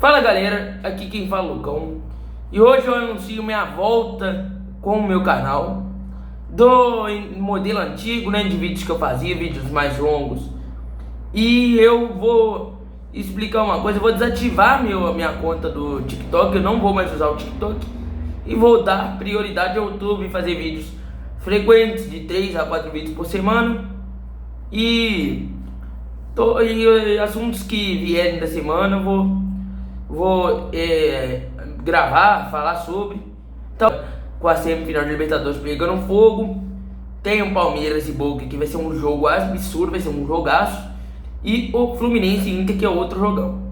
Fala galera, aqui quem fala é o Lucão. E hoje eu anuncio minha volta com o meu canal do modelo antigo, né, de vídeos que eu fazia, vídeos mais longos. E eu vou explicar uma coisa, eu vou desativar minha conta do TikTok, eu não vou mais usar o TikTok. E vou dar prioridade ao YouTube e fazer vídeos frequentes, de 3 a 4 vídeos por semana. E assuntos que vierem da semana eu vou gravar, falar sobre. Então, com a semifinal de Libertadores pegando fogo, tem o Palmeiras e Boca, que vai ser um jogo absurdo, vai ser um jogaço. E o Fluminense e Inter, que é outro jogão.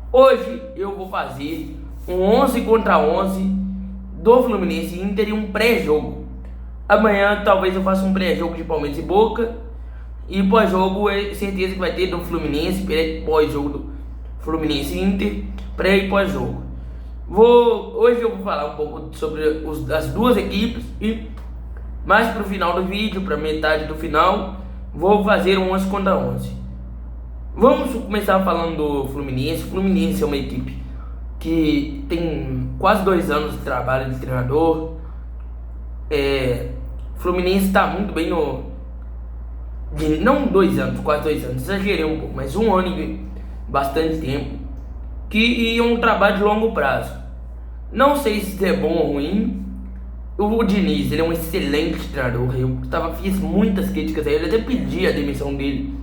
Hoje eu vou fazer um 11 contra 11 do Fluminense e Inter e um pré-jogo. Amanhã talvez eu faça um pré-jogo de Palmeiras e Boca. E pós-jogo é certeza que vai ter do Fluminense, pós-jogo do Fluminense e Inter, pré e pós-jogo. Hoje eu vou falar um pouco sobre as duas equipes e mais pro final do vídeo, para metade do final, vou fazer um 11 contra 11. Vamos começar falando do Fluminense. O Fluminense é uma equipe que tem quase 2 anos de trabalho de treinador. O Fluminense está muito bem não 2 anos, quase 2 anos, exagerei um pouco, mas 1 ano e bastante tempo, que é um trabalho de longo prazo. Não sei se isso é bom ou ruim. O Diniz, ele é um excelente treinador. Fiz muitas críticas a ele, até pedi a demissão dele,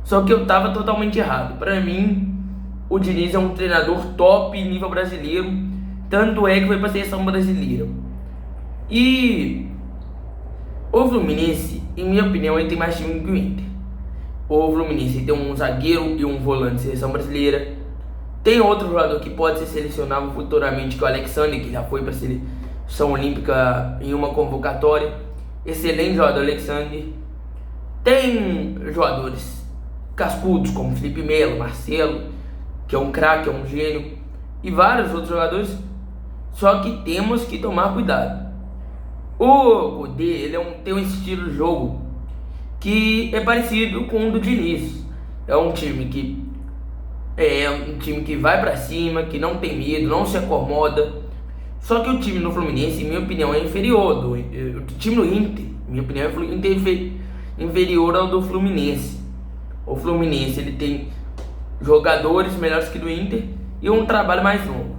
só que eu estava totalmente errado. Para mim, o Diniz é um treinador top nível brasileiro, tanto é que foi para a seleção brasileira. E o Fluminense, em minha opinião, ele tem mais time que o Inter. O Fluminense tem um zagueiro e um volante de seleção brasileira. Tem outro jogador que pode ser selecionado futuramente, que é o Alexandre, que já foi para a seleção olímpica em uma convocatória. Excelente jogador, Alexandre. Tem jogadores cascudos como Felipe Melo, Marcelo, que é um craque, é um gênio, e vários outros jogadores. Só que temos que tomar cuidado. O Kudê, ele tem um estilo de jogo que é parecido com o do Diniz. É um time que vai pra cima, que não tem medo, não se acomoda. Só que o time do Fluminense, em minha opinião, é inferior o time do Inter. Em minha opinião, o Inter é inferior ao do Fluminense. O Fluminense, ele tem jogadores melhores que do Inter e um trabalho mais longo.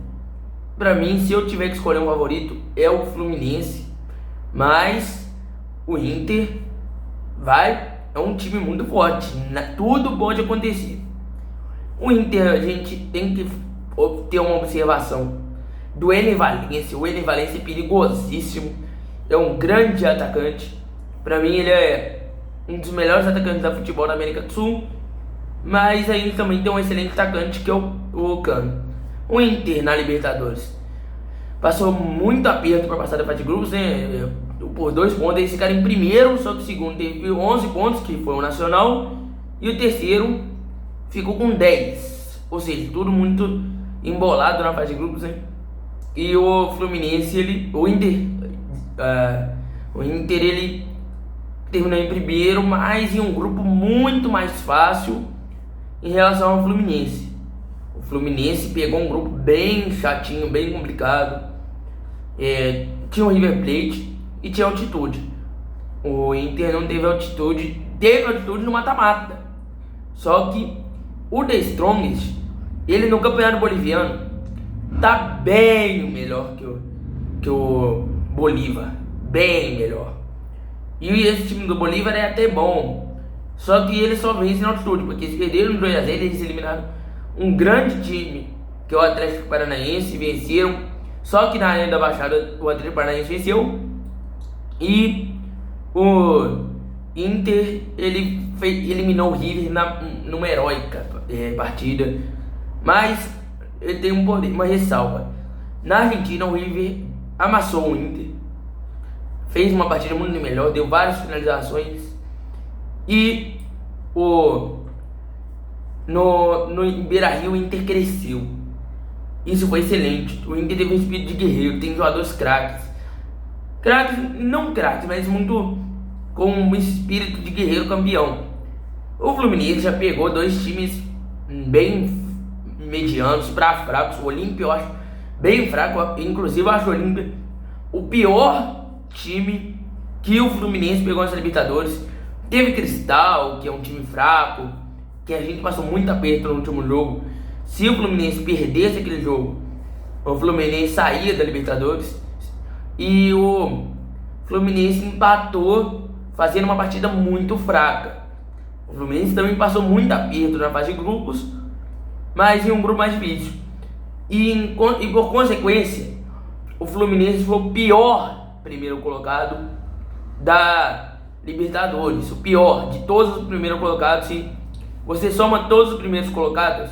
Pra mim, se eu tiver que escolher um favorito, é o Fluminense. Mas o Inter é um time muito forte, tudo pode acontecer. O Inter, a gente tem que ter uma observação do Ener Valencia. O Ener Valencia é perigosíssimo, é um grande atacante. Para mim ele é um dos melhores atacantes da futebol da América do Sul. Mas aí também tem um excelente atacante, que é o Cano. O Inter na Libertadores passou muito aperto para passar da fase de grupos, né? Por 2 pontos eles ficaram em primeiro, só que o segundo teve 11 pontos, que foi o Nacional, e o terceiro ficou com 10. Ou seja, tudo muito embolado na fase de grupos, né? E o Fluminense, o Inter ele terminou em primeiro, mas em um grupo muito mais fácil em relação ao Fluminense. O Fluminense pegou um grupo bem chatinho, bem complicado. Tinha o River Plate e tinha altitude. O Inter não teve altitude, no mata-mata. Só que o The Strongest, ele no Campeonato Boliviano tá bem melhor que o Bolívar, bem melhor. E esse time do Bolívar é até bom, só que eles só vencem na altitude, porque eles perderam no 2-0, eles eliminaram um grande time, que é o Atlético Paranaense, venceram. Só que na Arena da Baixada o Atlético Paranaense venceu. E o Inter, ele eliminou o River numa heróica partida. Mas ele tem uma ressalva. Na Argentina o River amassou o Inter, fez uma partida muito melhor, deu várias finalizações. E no Beira-Rio o Inter cresceu. Isso foi excelente. O Inter teve um espírito de guerreiro, tem jogadores craques, não craques, mas muito com um espírito de guerreiro campeão. O Fluminense já pegou 2 times bem medianos para fracos. O Olímpia eu acho bem fraco, inclusive eu acho o Olímpia o pior time que o Fluminense pegou nas Libertadores. Teve Cristal, que é um time fraco, que a gente passou muito aperto no último jogo. Se o Fluminense perdesse aquele jogo, o Fluminense saía da Libertadores. E o Fluminense empatou fazendo uma partida muito fraca. O Fluminense também passou muito aperto na fase de grupos, mas em um grupo mais difícil. E por consequência, o Fluminense foi o pior primeiro colocado da Libertadores. O pior de todos os primeiros colocados. Se você soma todos os primeiros colocados,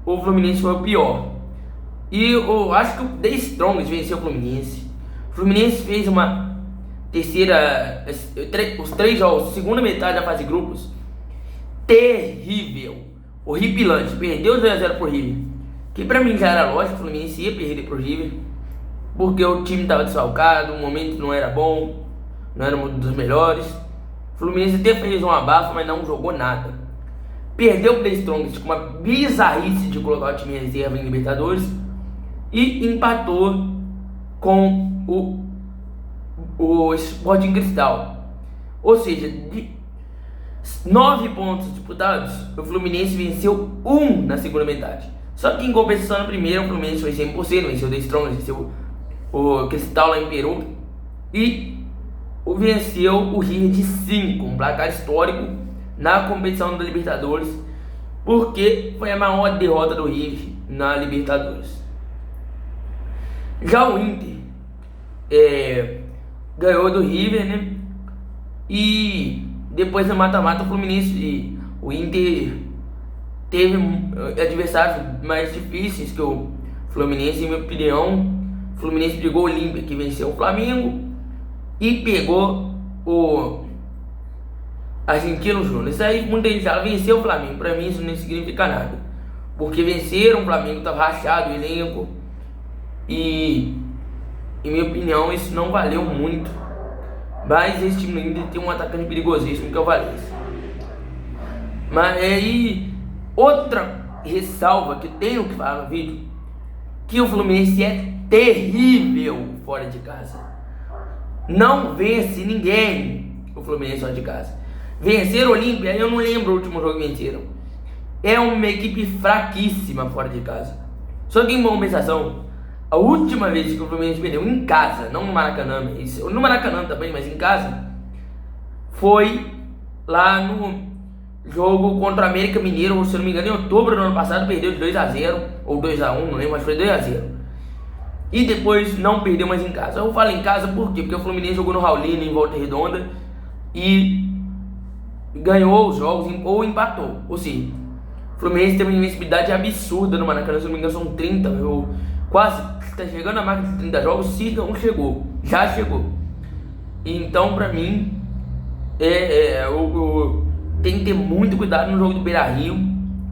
o Fluminense foi o pior. E eu acho que o The Strongest venceu o Fluminense. O Fluminense fez uma terceira, os 3 jogos, segunda metade da fase de grupos, terrível, horripilante. Perdeu 2-0 pro River, que pra mim já era lógico, o Fluminense ia perder pro River, porque o time estava desfalcado, o momento não era bom, não era um dos melhores. O Fluminense até fez um abafo, mas não jogou nada. Perdeu o The Strongest com uma bizarrice de colocar o time em reserva em Libertadores e empatou com o Sporting Cristal. Ou seja, de 9 pontos disputados, o Fluminense venceu 1 na segunda metade. Só que em compensação na primeira, o Fluminense foi 100%, venceu o The Strongest, venceu o Cristal lá em Peru e venceu o River de 5, um placar histórico na competição da Libertadores, porque foi a maior derrota do River na Libertadores. Já o Inter ganhou do River, né? E depois no mata-mata o Inter teve adversários mais difíceis que o Fluminense. Em minha opinião, o Fluminense pegou o Olímpia, que venceu o Flamengo, e pegou o Argentino Júnior. Isso aí, muita gente fala, venceu o Flamengo. Pra mim isso não significa nada, porque venceram o Flamengo, estava rachado o elenco. E em minha opinião isso não valeu muito. Mas esse time ainda tem um atacante perigosíssimo, que é o Valencia. Mas aí, outra ressalva que tenho que falar no vídeo, que o Fluminense é terrível fora de casa. Não vence ninguém o Fluminense fora de casa. Vencer o Olímpia, eu não lembro o último jogo que venceram. É uma equipe fraquíssima fora de casa. Só que em compensação, a última vez que o Fluminense perdeu em casa, não no Maracanã, no Maracanã também, mas em casa, foi lá no jogo contra o América Mineiro, se eu não me engano, em outubro do ano passado. Perdeu de 2-0 ou 2-1, não lembro, mas foi 2-0. E depois não perdeu mais em casa. Eu falo em casa por quê? Porque o Fluminense jogou no Raulino, em Volta Redonda, e ganhou os jogos ou empatou. Ou seja, o Fluminense tem uma invencibilidade absurda no Maracanã, se eu não me engano são 30, quase está chegando a marca de 30 jogos, se não chegou, já chegou. Então, pra mim, tem que ter muito cuidado no jogo do Beira-Rio.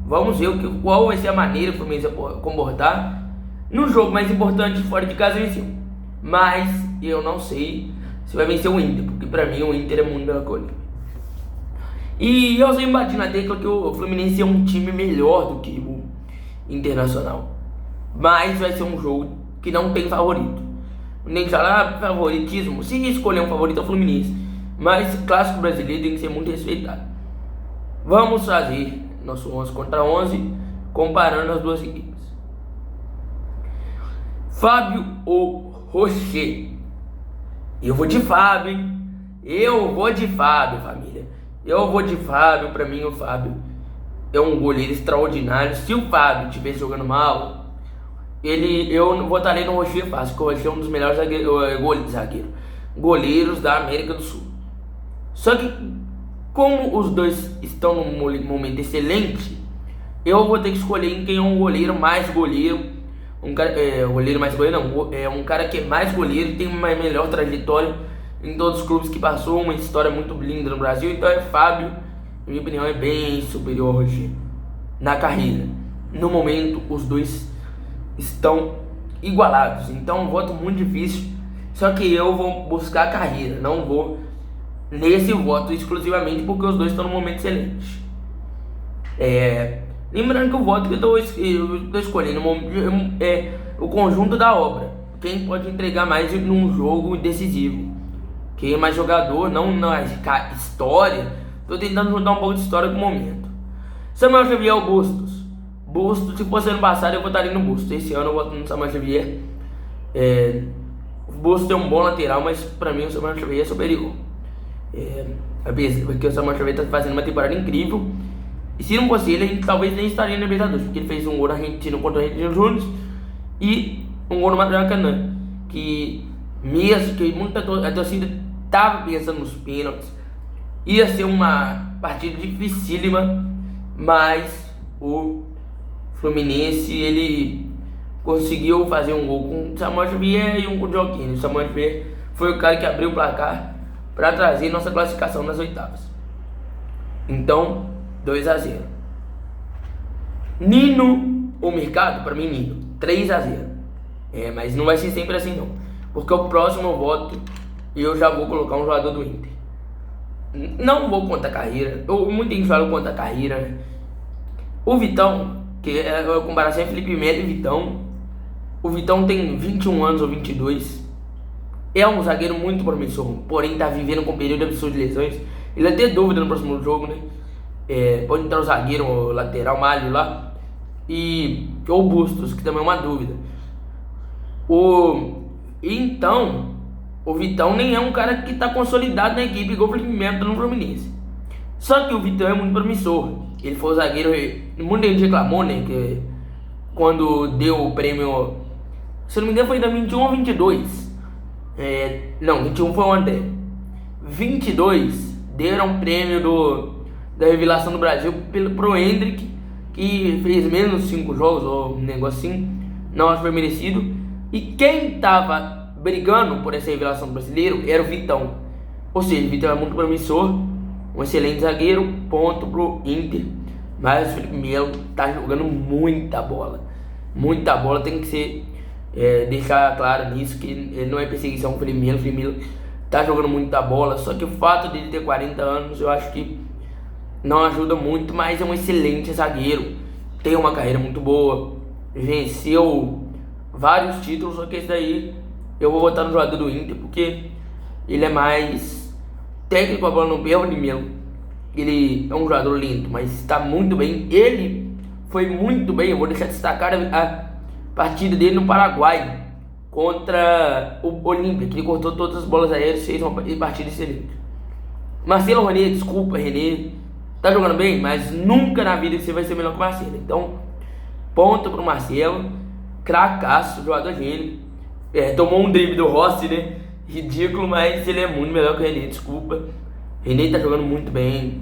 Vamos ver qual vai ser a maneira que o Fluminense vai comportar no jogo mais importante fora de casa. Venceu, mas eu não sei se vai vencer o Inter, porque pra mim o Inter é muito melhor que o Olímpia. E eu sempre bati na tecla que o Fluminense é um time melhor do que o Internacional, mas vai ser um jogo que não tem favorito. Nem falar favoritismo, se escolher um favorito é o Fluminense, mas clássico brasileiro tem que ser muito respeitado. Vamos fazer nosso 11 contra 11, comparando as duas equipes. Fábio ou Rocher? Eu vou de Fábio, hein? Eu vou de Fábio, família. Eu vou de Fábio. Pra mim o Fábio é um goleiro extraordinário. Se o Fábio estiver jogando mal, eu votaria no Rocher fácil, porque o Rocher é um dos melhores goleiros da América do Sul. Só que, como os dois estão num momento excelente, eu vou ter que escolher em quem é um goleiro mais goleiro. Um cara que é mais goleiro e tem uma melhor trajetória em todos os clubes que passou, uma história muito linda no Brasil. Então é Fábio, na minha opinião, é bem superior ao Rocher na carreira. No momento, os dois estão igualados, então um voto muito difícil. Só que eu vou buscar a carreira, não vou nesse voto exclusivamente porque os dois estão num momento excelente. Lembrando que o voto que eu estou escolhendo é o conjunto da obra. Quem pode entregar mais num jogo decisivo. Quem é mais jogador, não história. Estou tentando juntar um pouco de história com o momento. Samuel Xavier ou Bustos? Bustos, se fosse ano passado eu votaria no Bustos. Esse ano eu voto no Samuel Xavier. O Bustos é um bom lateral, mas para mim o Samuel Xavier é superior. Porque o Samuel Xavier está fazendo uma temporada incrível. E se não fosse ele, a gente talvez nem estaria na Libertadores, porque ele fez um gol na Argentina contra o Argentino Júnior e um gol no Maracanã, que mesmo que a torcida estava pensando nos pênaltis, ia ser uma partida dificílima, mas o Fluminense ele conseguiu fazer um gol com o Samuel Xavier e um com o Joaquim. O Samuel Xavier foi o cara que abriu o placar para trazer nossa classificação nas oitavas. Então, 2-0. Nino ou Mercado? Para mim, Nino. 3-0. Mas não vai ser sempre assim, não. Porque o próximo voto eu já vou colocar um jogador do Inter. Não vou contar a carreira. Muita gente fala contra a carreira, né? O Vitão, que é a comparação é Felipe Melo e Vitão. O Vitão tem 21 anos ou 22. É um zagueiro muito promissor, porém está vivendo com um período absurdo de lesões. Ele vai ter dúvida no próximo jogo, né? Pode entrar o zagueiro, o lateral, Malho lá. Ou Bustos, que também é uma dúvida. Então, o Vitão nem é um cara que está consolidado na equipe, igual o Felipe Melo no Fluminense. Só que o Vitão é muito promissor. Ele foi o zagueiro, muita gente reclamou, né? Que quando deu o prêmio, se não me engano foi da 21 ou 22. Não, 21 foi o André. 22 deram prêmio da revelação do Brasil pro Hendrick, que fez menos 5 jogos ou um negócio assim. Não acho que foi merecido. E quem tava brigando por essa revelação do brasileiro era o Vitão. Ou seja, o Vitão é muito promissor, um excelente zagueiro, ponto pro Inter. Mas o Felipe Melo tá jogando muita bola. Muita bola, tem que ser deixar claro nisso, que ele não é perseguição com o Felipe Melo. O Felipe Melo tá jogando muita bola, só que o fato dele ter 40 anos eu acho que não ajuda muito, mas é um excelente zagueiro, tem uma carreira muito boa, venceu vários títulos, só que esse daí eu vou votar no jogador do Inter, porque ele é mais técnico, a bola no pé. O Felipe Melo, ele é um jogador lento, mas está muito bem, ele foi muito bem. Eu vou deixar destacar a partida dele no Paraguai contra o Olímpia, que ele cortou todas as bolas aéreas, fez uma partida excelente. Marcelo René, desculpa René, tá jogando bem, mas nunca na vida você vai ser melhor que o Marcelo. Então, ponto pro Marcelo, cracaço, jogador gênio. Tomou um drible do Rossi, né? Ridículo, mas ele é muito melhor que o René, desculpa. René tá jogando muito bem,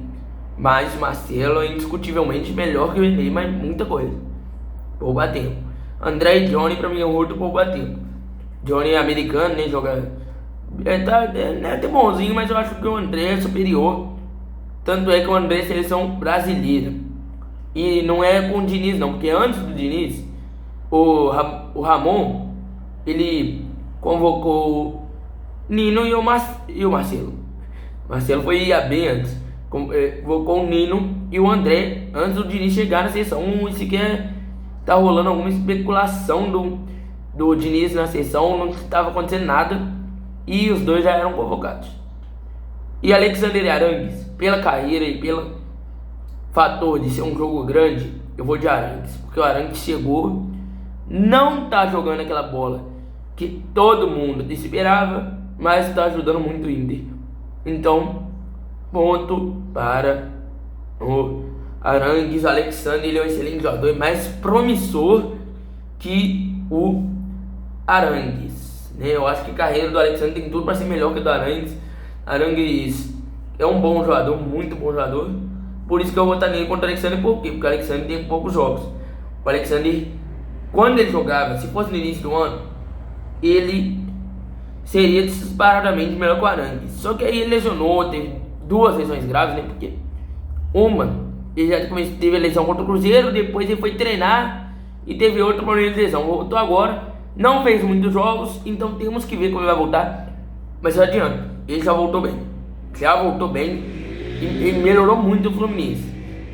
mas o Marcelo é indiscutivelmente melhor que o René, mas muita coisa. Poupa tempo. André e Johnny pra mim é outro poupa tempo. Johnny é americano, né? Joga. É até bonzinho, mas eu acho que o André é superior. Tanto é que o André é seleção brasileira. E não é com o Diniz, não, porque antes do Diniz, o Ramon, ele convocou o Nino e o Marcelo. Marcelo foi bem antes. Convocou o Nino e o André antes do Diniz chegar na seleção. Sequer tá rolando alguma especulação do Diniz na seleção, não estava acontecendo nada. E os dois já eram convocados. E Alexander Arangues, pela carreira e pelo fator de ser um jogo grande, eu vou de Arangues. Porque o Arangues chegou, não tá jogando aquela bola que todo mundo esperava, mas está ajudando muito o Inter. Então, ponto para o Arangues. O Alexander, ele é um excelente jogador, mais promissor que o Arangues, né? Eu acho que a carreira do Alexander tem tudo para ser melhor que a do Arangues. Arangues é um bom jogador, muito bom jogador. Por isso que eu vou votar nele contra o Alexander. Por quê? Porque o Alexander tem poucos jogos. O Alexander, quando ele jogava, se fosse no início do ano, ele seria disparadamente melhor que o Arangues. Só que aí ele lesionou, teve 2 lesões graves, né? Porque ele já teve a lesão contra o Cruzeiro, depois ele foi treinar e teve outro problema de lesão. Voltou agora, não fez muitos jogos, então temos que ver como ele vai voltar. Mas não adianta, ele já voltou bem. E melhorou muito o Fluminense.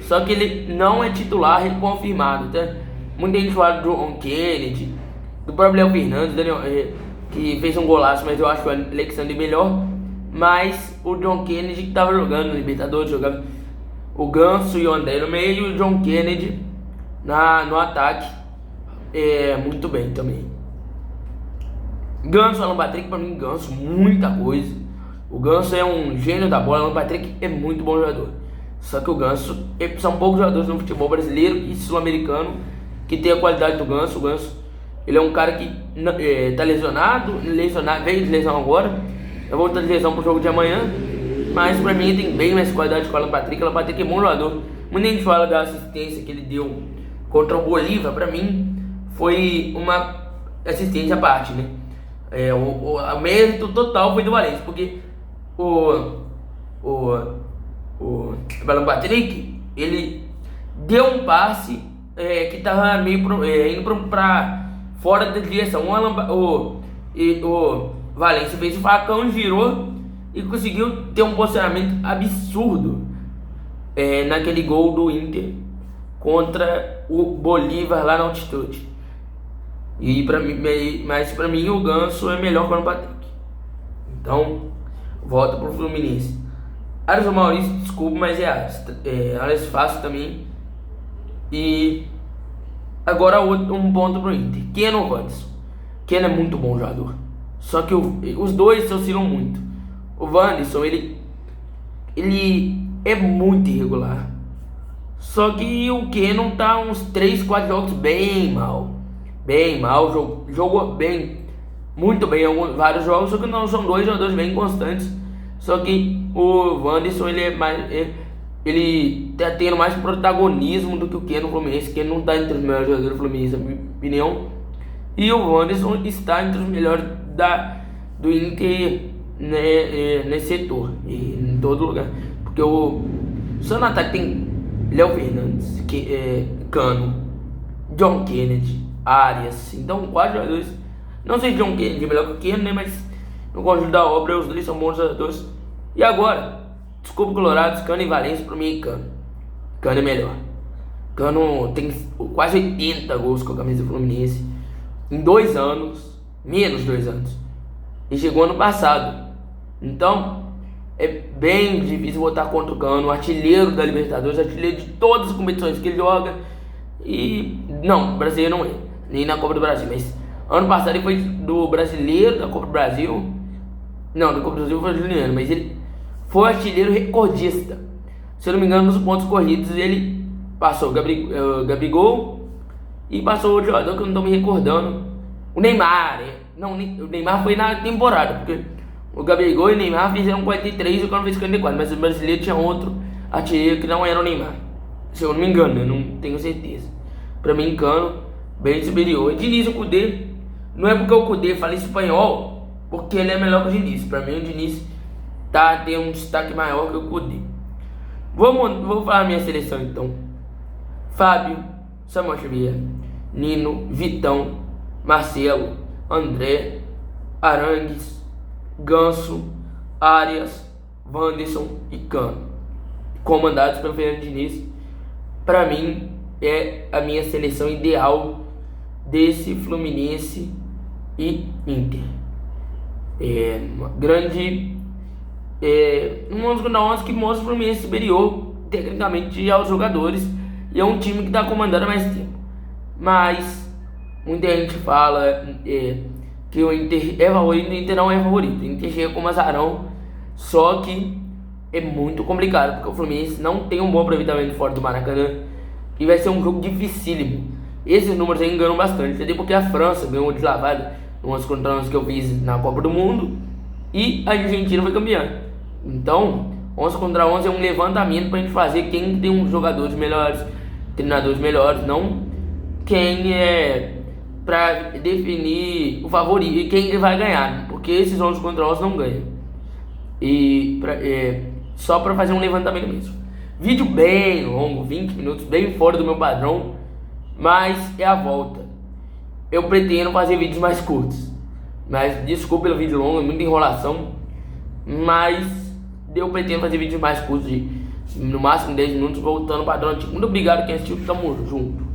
Só que ele não é titular confirmado, tá? Muita gente fala do John Kennedy, do próprio Léo Fernandes, que fez um golaço, mas eu acho o Alexandre melhor. Mas o John Kennedy que tava jogando no Libertadores, jogava o Ganso e o André no meio, e o John Kennedy no ataque, muito bem também. Ganso, Alan Patrick, pra mim, Ganso, muita coisa. O Ganso é um gênio da bola, Alan Patrick é muito bom jogador. Só que o Ganso, são poucos jogadores no futebol brasileiro e sul-americano que tem a qualidade do Ganso. O Ganso, ele é um cara que tá lesionado, veio de lesão agora. Eu vou voltar de lesão pro jogo de amanhã. Mas pra mim ele tem bem mais qualidade que o Alan Patrick. O Alan Patrick é bom jogador. Muita gente fala da assistência que ele deu contra o Bolívar. Pra mim foi uma assistência à parte, né? O mérito total foi do Valencia, porque o Alan Patrick, ele deu um passe que tava meio indo pra fora da direção. O Valencia fez o facão, girou e conseguiu ter um posicionamento absurdo naquele gol do Inter contra o Bolívar lá na altitude. Mas pra mim o Ganso é melhor que o Alan Patrick. Então, volta pro Fluminense. Alisson Maurício, desculpa, mas Alisson fácil também. E agora um ponto pro Inter. Keno Wanderson. Keno é muito bom jogador. Só que os dois se oscilam muito. O Wanderson, ele é muito irregular. Só que o Keno tá uns 3, 4 jogos bem mal. Jogou bem, muito bem em vários jogos, só que não são dois jogadores bem constantes. Só que o Wanderson, ele tá tendo mais protagonismo do que o Keno Fluminense. Que não tá entre os melhores jogadores do Fluminense, na minha opinião. E o Wanderson está entre os melhores do Inter, né, nesse setor, em todo lugar. Porque só no ataque tem Léo Fernandes, Cano, John Kennedy, Arias. Então 4 jogadores. Não sei se John Kennedy é melhor que o Keno, né, mas no conjunto da obra os dois são bons jogadores. E agora, desculpa Colorados, Cano e Valencia, pra mim Cano é melhor. Cano tem quase 80 gols com a camisa do Fluminense em 2 anos, menos 2 anos, e chegou ano passado. Então é bem difícil votar contra o Cano, artilheiro da Libertadores, artilheiro de todas as competições que ele joga. E não, brasileiro não é, nem na Copa do Brasil, mas ano passado ele foi do brasileiro da Copa do Brasil. Não, da Copa do Brasil foi Juliano, mas ele foi artilheiro recordista. Se eu não me engano, nos pontos corridos ele passou o Gabigol e passou o jogador que eu não estou me recordando, o Neymar. Não, o Neymar foi na temporada, porque o Gabigol e o Neymar fizeram 43 e o Cano fez 54, mas o brasileiro tinha outro artilheiro que não era o Neymar, se eu não me engano, eu não tenho certeza. Pra mim, Cano bem superior. E Diniz, o Kudê, não é porque o Kudê fala espanhol porque ele é melhor que o Diniz. Pra mim o Diniz tem um destaque maior que o Kudê. Vou falar minha seleção então. Fábio, Samuel Xavier, Nino, Vitão, Marcelo, André, Arangues, Ganso, Arias, Wanderson e Cano, comandados pelo Fernando Diniz. Pra mim é a minha seleção ideal desse Fluminense e Inter. Uma grande um 11 contra 11 que mostra o Fluminense superior tecnicamente aos jogadores, e é um time que está comandando há mais tempo. Mas muita gente fala que o Inter é favorito. O Inter não é favorito. O Inter chega como azarão, só que é muito complicado, porque o Fluminense não tem um bom aproveitamento fora do Maracanã e vai ser um jogo dificílimo. Esses números aí enganam bastante, entendeu? Porque a França ganhou de lavada no 11 contra 11 que eu fiz na Copa do Mundo e a Argentina foi campeã. Então 11 contra 11 é um levantamento pra gente fazer quem tem uns jogadores melhores, treinadores melhores, não quem pra definir o favorito e quem vai ganhar, porque esses 11 contra 11 não ganham. E só pra fazer um levantamento mesmo. Vídeo bem longo, 20 minutos, bem fora do meu padrão, mas é a volta. Eu pretendo fazer vídeos mais curtos, mas desculpa pelo vídeo longo, é muita enrolação, mas eu pretendo fazer vídeos mais curtos de no máximo 10 minutos, voltando ao padrão antigo. Muito obrigado quem assistiu, tamo junto.